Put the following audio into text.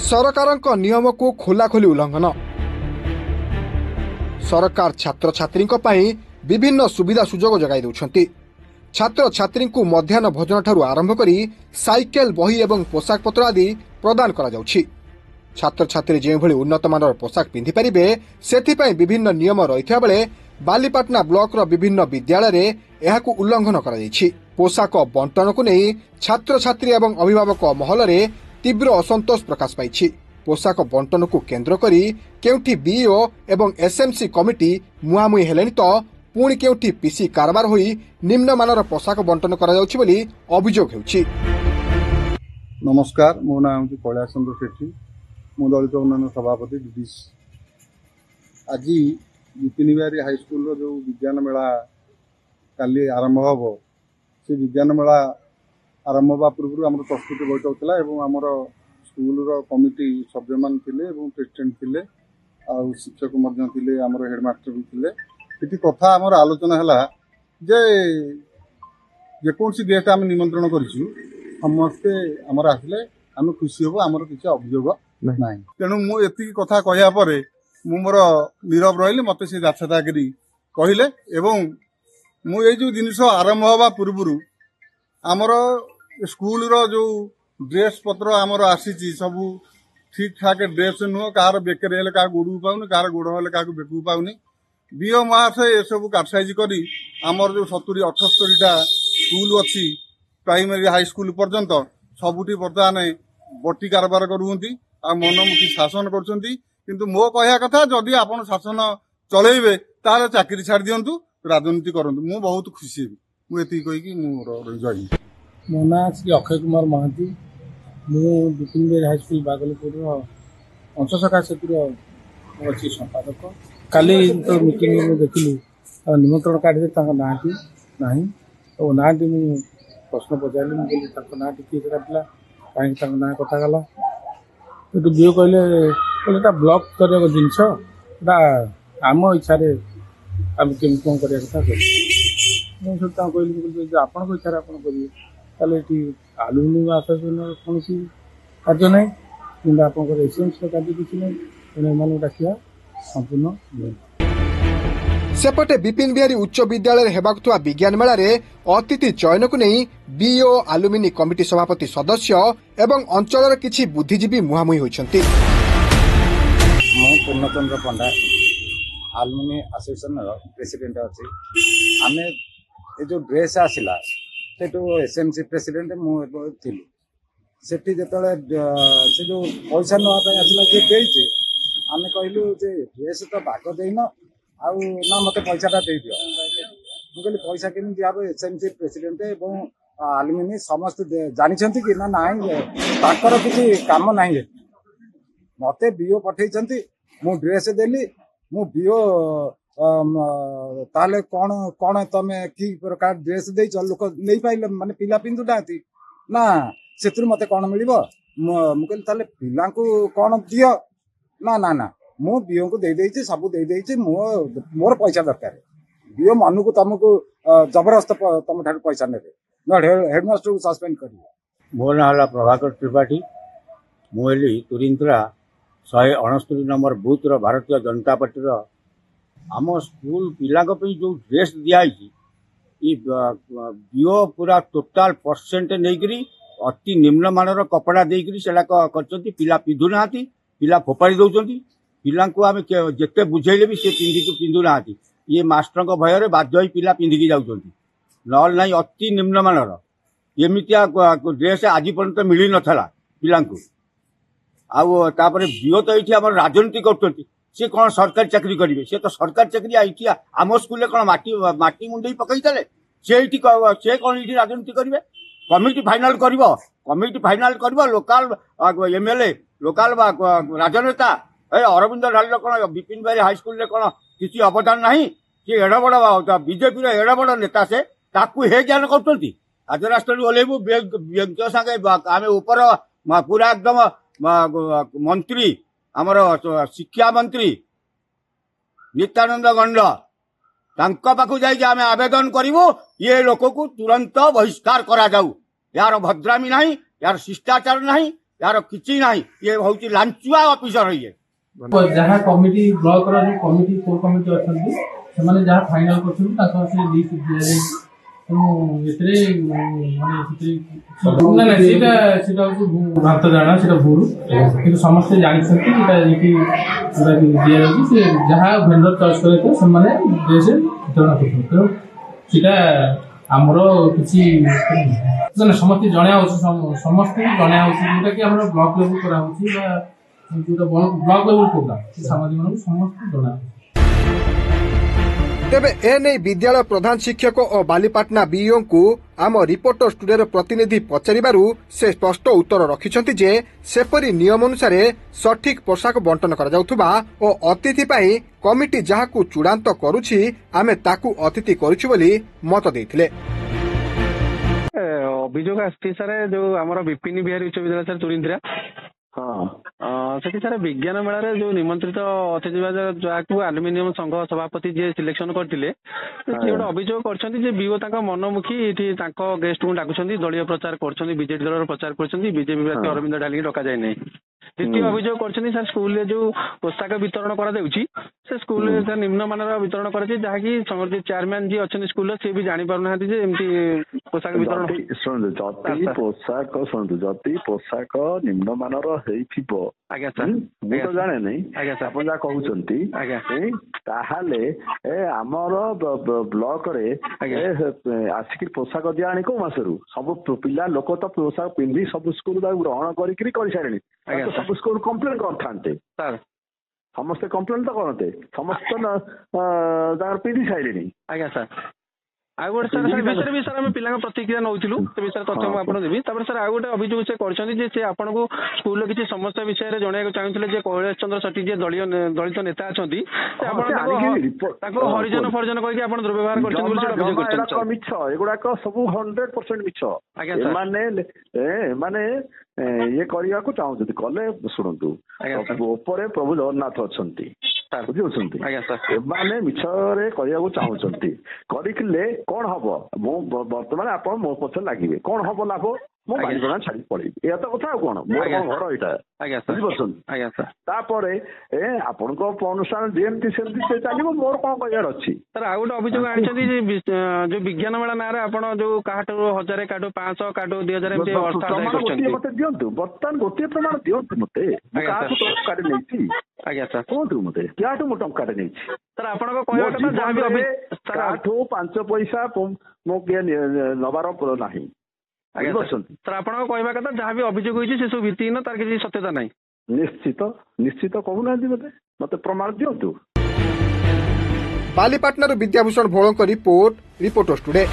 सरकारଙ୍କ नियमକୁ ଖୋଲାଖୋଲି उल्लंघन। सरकार छात्र छात्री विभिन्न सुविधा सुजोग जगाई देउछंती। छात्र छात्री मध्याह्न भोजन ठारू आरंभ करी साइकेल बही एवं पोशाक पत्र आदि प्रदान करा जाउछि। छात्र छात्री जे भली उन्नत मानर पोशाक पिंधि परिबे सेथिपई विभिन्न नियम रहिथा बेले बालीपाटना ब्लॉक रो विभिन्न विद्यालय रे एहाकु उल्लंघन करा जायछि। पोशाक बंटन को नहीं छात्र छात्री एवं अभिभावक महल रे तीव्र असंतोष प्रकाश पाइछि। पोशाक बंटन को केन्द्र करी केउठी बीओ एवं एसएमसी कमिटी मुहामुही हेलेनि तो पुणी केउठी पीसी कारबार होई निम्नमानर पोशाक बंटन करा जाउछि बोली अभियोग हेउछि। नमस्कार, मो नाम कैलाश चंद्र सेठी, मो दलित उन्नयन सभापति डीडीसी। आज विपिन बिहारी हाईस्कूल जो विज्ञान मेला काली आरंभ हम से विज्ञान मेला आरंभ होगा पूर्व आम प्रस्तुति बैठक था और आमर स्कूल कमिटी सभ्य मान थे प्रेसिडेंट थे शिक्षक आमर हेडमास्टर भी थे। ये कथा आमर आलोचना है जे जेकोसी गेस्ट आम निमंत्रण करूँ समस्ते आमर आसिले आम खुशी हब आमर किसी अभियोग ना। तेणु मुझे कथा कहपर मु मोर नीरव रही मत से जाछदागिरी कहले एवं मुझे जो जिनस आरंभ हवा पूर्व आमर स्कूल रो जो ड्रेस पत्र आमर आसी सब ठीक ठाक ड्रेस नुह कहार बेकर हेल्ले क्या गोड़ पाऊनी कहार गोड़ हेल्ले क्या बेकू पाऊनी बीओ मास ये सब कार्साइज करी आमर जो 70-78टा स्कूल अच्छी प्राइमरी हाई स्कूल पर्यंत सबुठी बर्तमान बटी कारबार करुँच मनमुखी शासन कर। मो कह कथा जदि आपन शासन चलेबे ताले चाकरी छाड़ दिंतु राजनीति करंतु मु बहुत खुशी हेबी। मुझे कहीकि जय। मो ना श्री अक्षय कुमार महांती, मु विपिन बिहारी हाईस्कूल बागलपुर अंशशाखा सेतु अच्छी संपादक। काली तो मीटिंग में देखिली निमंत्रण काढ़ी नाटी ना तो नाटी मुझे प्रश्न पचारि मुझे नाटी किए काटला कहीं ना कटागला तो बीओ कहले ब्लॉक स्तर जिनस आम इच्छा आम केमी कौन करवा कथा मुझे कहली आपण इच्छा आप करेंगे आलुमिनी आसोसिएशन कौन कार्य ना कि आप एसएमसी कार्य किसी ना तेणु डाकिया संपूर्ण। सेपटे विपिन बिहारी उच्च विद्यालय हेबाकुवा विज्ञान मेला रे अतिथि चयन को नहीं बीओ आलुमिनी कमिटी सभापति सदस्य एवं अंचल किछि बुद्धिजीवी मुहामुही होइछन्ति। पूर्णचंद्र पंडा आलुमिनी एसोसिएशन प्रेसिडेंट अच्छी आम ये जो ड्रेस आसला से एसएमसी प्रेसिडेंट मुझे से जो पैसा नापी आसला जी आम कहलु ड्रेस तो बाग देन आउ ना मत पैसाटा दे दियो मुझे पैसा केमी दिहब एसएमसी प्रेसिडेंट और आलुमिनी समस्त जानते कि ना ताकर किसी काम ना मत बीओ पठे मु ड्रेस देली मु बीओ ताले कौन कौन तमें कि प्रकार ड्रेस दे लोक नहीं पाइले माने पिला पिंधु ना से मत कौन मिल मुझे पिला कौन दियो ना ना ना मु बीओ को दे सब दे मोर पैसा दरकार बीओ मन को तुमको जबरदस्त तुम ठार पैसा ने हेडमास्टर को सस्पेंड कर। मो ना है प्रभाकर त्रिपाठी मुझे तुरिंतरा 169 नंबर बूथ रो भारतीय जनता पार्टी आम स्कूल पिला जो ड्रेस दिखाई बीओ पूरा टोटाल परसेंट नहीं अति निम्न मानर कपड़ा देकर पिला पिंधु ना पिला फोपाड़ी दौरान पिला आम जिते बुझेले भी सी पिंधु ना ये मास्टर भय बाध्य पिला पिंधिकी जाऊँ ना अति निम्न मानर एमतिया ड्रेस आज पर्यंत मिल नाला पिला आपर बीओ तो ये आम राजनीति कर सी कौन सरकारी चाकरी करेंगे सी तो सरकारी चाकरी आम स्कूल कौन माटी मुंडे पकई देले से कौन ये राजनीति करेंगे कमिटी फाइनाल कर लोकाल एमएलए लोकाल राजनेता अरविंद ढाली कौन विपिन बिहारी हाईस्कूल कौन किसी अवदान ना सी एड़ बड़ बीजेपी एड़ बड़ नेता से हे ज्ञान कर राजरास्ता ओह्लैबू व्यंग्य सागे आम ऊपर पूरा एकदम मंत्री आमर शिक्षा मंत्री नित्यानंद गंड पाखु जाइए आम आवेदन करूँ ये लोक को तुरंत बहिष्कार करा जाऊ यार भद्रामी नहीं यार शिष्टाचार नहीं यार किसी ना ये हूँ लांचुआ ऑफिसर है ये जहाँ कमिटी ब्लॉक रो जो कमिटी कोर कमिटी अछंती ସେମାନେ ଯାହା ଫାଇନାଲ କରୁଛନ୍ତି ତାଙ୍କର ସେ ଲିଷ୍ଟ ଦିଆଯାଇଛି ତେଣୁ ଏଥିରେ ମାନେ ସେଥିରେ ନା ସେଇଟା ହଉଛି ଭ୍ରାନ୍ତ ଧାରଣା ସେଇଟା ଭୁଲ କିନ୍ତୁ ସମସ୍ତେ ଜାଣିଛନ୍ତି ଏଇଟା ଏଇଠି ଦିଆଯାଉଛି ସେ ଯାହା ଭେଣ୍ଡର ଚଏସ୍ କରିବେ ସେମାନେ ଡ୍ରେସ୍ ବିତରଣ କରୁଛନ୍ତି ତେଣୁ ସେଇଟା ଆମର କିଛି ସମସ୍ତେ ଜଣାଇବା ହେଉଛି ସମସ୍ତଙ୍କୁ ଜଣାଇବା ହେଉଛି ଯେଉଁଟାକି ଆମର ବ୍ଲକ ଲେବୁଲ କରାହେଉଛି ବା ଯେଉଁଟା ବ୍ଲକ ଲେବୁଲ ପ୍ରୋଗ୍ରାମ ସାମ୍ବାଦିକମାନଙ୍କୁ ସମସ୍ତଙ୍କୁ ଜଣାହେଉଛି। ତେବେ ଏନେଇ ବିଦ୍ୟାଳୟ ପ୍ରଧାନ ଶିକ୍ଷକ ଓ ବାଲିପାଟଣା ବିଇଓଙ୍କୁ ଆମ ରିପୋର୍ଟର ଷ୍ଟୁଡିଓର ପ୍ରତିନିଧି ପଚାରିବାରୁ ସେ ସ୍ପଷ୍ଟ ଉତ୍ତର ରଖିଛନ୍ତି ଯେ ସେପରି ନିୟମ ଅନୁସାରେ ସଠିକ୍ ପୋଷାକ ବଣ୍ଟନ କରାଯାଉଥିବା ଓ ଅତିଥି ପାଇଁ କମିଟି ଯାହାକୁ ଚୂଡ଼ାନ୍ତ କରୁଛି ଆମେ ତାକୁ ଅତିଥି କରୁଛୁ ବୋଲି ମତ ଦେଇଥିଲେ। ଅଭିଯୋଗ ଆସିଛି ସାର୍ ଯୋଉ ଆମର ବିପିନ ବିହାରୀ ଉଚ୍ଚ ବିଦ୍ୟାଳୟ ସାର୍ ତୁରିନ୍ଦିରା ସେଠି ସାର୍ ବିଜ୍ଞାନ ମେଳାରେ ଯୋଉ ନିମନ୍ତ୍ରିତ ଅତିଥି ଯାହାକୁ ଆଲୁମିନିୟମ ସଂଘ ସଭାପତି ଯିଏ ସିଲେକ୍ସନ କରିଥିଲେ ସିଏ ଗୋଟେ ଅଭିଯୋଗ କରିଛନ୍ତି ଯେ ବିଓ ତାଙ୍କ ମନମୁଖୀ ଏଠି ତାଙ୍କ ଗେଷ୍ଟକୁ ଡାକୁଛନ୍ତି ଦଳୀୟ ପ୍ରଚାର କରୁଛନ୍ତି ବିଜେଡି ଦଳର ପ୍ରଚାର କରୁଛନ୍ତି ବିଜେପି ପ୍ରାର୍ଥୀ ଅରବିନ୍ଦ ଡାଲିକି ଡକାଯାଇ ନାହିଁ। ଦ୍ୱିତୀୟ ଅଭିଯୋଗ କରିଛନ୍ତି ସାର୍ ସ୍କୁଲରେ ଯୋଉ ପୋଷାକ ବିତରଣ କରାଯାଉଛି ସେ ସ୍କୁଲରେ ନିମ୍ନମାନର ବିତରଣ କରାଯାଉଛି ଯାହାକି ଚେୟାରମ୍ୟାନ ଯିଏ ଅଛନ୍ତି ସ୍କୁଲର ସିଏ ବି ଜାଣିପାରୁନାହାନ୍ତି ଯେ ଏମିତି ପୋଷାକ ବିତରଣ ଯଦି ପୋଷାକ ନିମ୍ନମାନର ହେଇଥିବ ଆଜ୍ଞା ସାର୍ ମୁଁ ତ ଜାଣେ ନାହିଁ ଆଜ୍ଞା ସାର୍ ଆପଣ ଯାହା କହୁଛନ୍ତି ଆଜ୍ଞା ତାହେଲେ ଆମର ବ୍ଲକରେ ଆସିକି ପୋଷାକ ଦିଆ ଆଣି କୋଉ ମାସରୁ ସବୁ ପିଲା ଲୋକ ତ ପୋଷାକ ପିନ୍ଧି ସବୁ ସ୍କୁଲ ତାକୁ ଗ୍ରହଣ କରିକିରି କରିସାରିଲେଣି ସବୁ ସ୍କୁଲ କମ୍ପ୍ଲେନ କରିଥାନ୍ତେ ସାର୍ ସମସ୍ତେ କମ୍ପ୍ଲେନ ତ କରନ୍ତେ ସମସ୍ତେ ତାଙ୍କର ପିନ୍ଧି ସାରିଲେଣି ଆଜ୍ଞା ସାର୍ ଆଉ ଗୋଟେ ସାର୍ ସେ ବିଷୟରେ ବି ସାର୍ ଆମେ ପିଲାଙ୍କ ପ୍ରତିକ୍ରିୟା ନେଉଥିଲୁ ସେ ବିଷୟରେ ତଥ୍ୟ ମୁଁ ଆପଣଙ୍କୁ ଦେବି ତାପରେ ସାର୍ ଆଉ ଗୋଟେ ଅଭିଯୋଗ ସେ କରିଛନ୍ତି ଯେ ସେ ଆପଣଙ୍କୁ ସ୍କୁଲର କିଛି ସମସ୍ୟା ବିଷୟରେ ଜଣାଇବାକୁ ଚାହୁଁଥିଲେ ଯେ କୈଳାସ ଚନ୍ଦ୍ର ସେଠୀ ଯିଏ ଦଳିତ ନେତା ଅଛନ୍ତି ଆପଣ ତାଙ୍କୁ ହରିଜନ ଫରିଜନ କହିକି ଆପଣ ଦୁର୍ବ୍ୟବହାର କରିଛନ୍ତି ବୋଲି ଅଭିଯୋଗ କରିଛନ୍ତି ମିଛ ଏଗୁଡାକ ସବୁ 100% ମିଛ ଏମାନେ ଇଏ କରିବାକୁ ଚାହୁଁଛନ୍ତି କଲେ ଶୁଣନ୍ତୁ ଉପରେ ପ୍ରଭୁ ଜଗନ୍ନାଥ ଅଛନ୍ତି ବୁଝିପାରୁଛନ୍ତି ଏମାନେ ମିଛରେ କରିବାକୁ ଚାହୁଁଛନ୍ତି କରିଥିଲେ କଣ ହବ ମୁଁ ବର୍ତ୍ତମାନ ଆପଣ ମୋ ପଛରେ ଲାଗିବେ କଣ ହବ ଲାଭ ମୁଁ ବାରିପଣା ଛାଡି ପଳେଇବି ଏଇଆ ତ କଥା ଆଉ କଣ ମୋର ଘର ଏଇଟା ବୁଝିପାରୁଛନ୍ତି ତାପରେ ଆପଣଙ୍କ ଅନୁଷ୍ଠାନ ଯେମିତି ସେମିତି ସେ ଚାଲିବ ମୋର କଣ କହିବାର ଅଛି। ସାର୍ ଆଉ ଗୋଟେ ଅଭିଯୋଗ ଆଣିଛନ୍ତି ଯେ ଯୋଉ ବିଜ୍ଞାନ ମେଳା ନାଁରେ ଆପଣ ଯୋଉ କାହାଠୁ 1000 କାହାଠୁ 500 କାହାଠୁ 2000 ଏମିତି ଗୋଟିଏ ମତେ ଦିଅନ୍ତୁ ବର୍ତ୍ତମାନ ଗୋଟିଏ ପ୍ରମାଣ ଦିଅନ୍ତୁ ମତେ କାହାଠୁ ଟଙ୍କାଟେ ନେଇଛି ଆଜ୍ଞା ସାର୍ କୁହନ୍ତୁ ମତେ କାହାଠୁ ମୁଁ ଟଙ୍କାଟେ ନେଇଛି ସାର୍ ଆପଣଙ୍କ କହିବା କଥା ଯାହାବି କାହାଠୁ 5 ପଇସା ମୁଁ କିଏ ନବାର ନାହିଁ ସାର୍ ଆପଣଙ୍କ କହିବା କଥା ଯାହାବି ଅଭିଯୋଗ ହେଇଛି ସେ ସବୁ ଭିତ୍ତିହୀନ ତାର କିଛି ସତ୍ୟତା ନାହିଁ। ନିଶ୍ଚିତ କହୁନାହାନ୍ତି ମତେ ପ୍ରମାଣ ଦିଅନ୍ତୁ। ବାଲିପାଟଣାରୁ ବିଦ୍ୟାଭୂଷଣ ଭୋଳଙ୍କ ରିପୋର୍ଟ ରିପୋର୍ଟର ଷ୍ଟୁଡେ।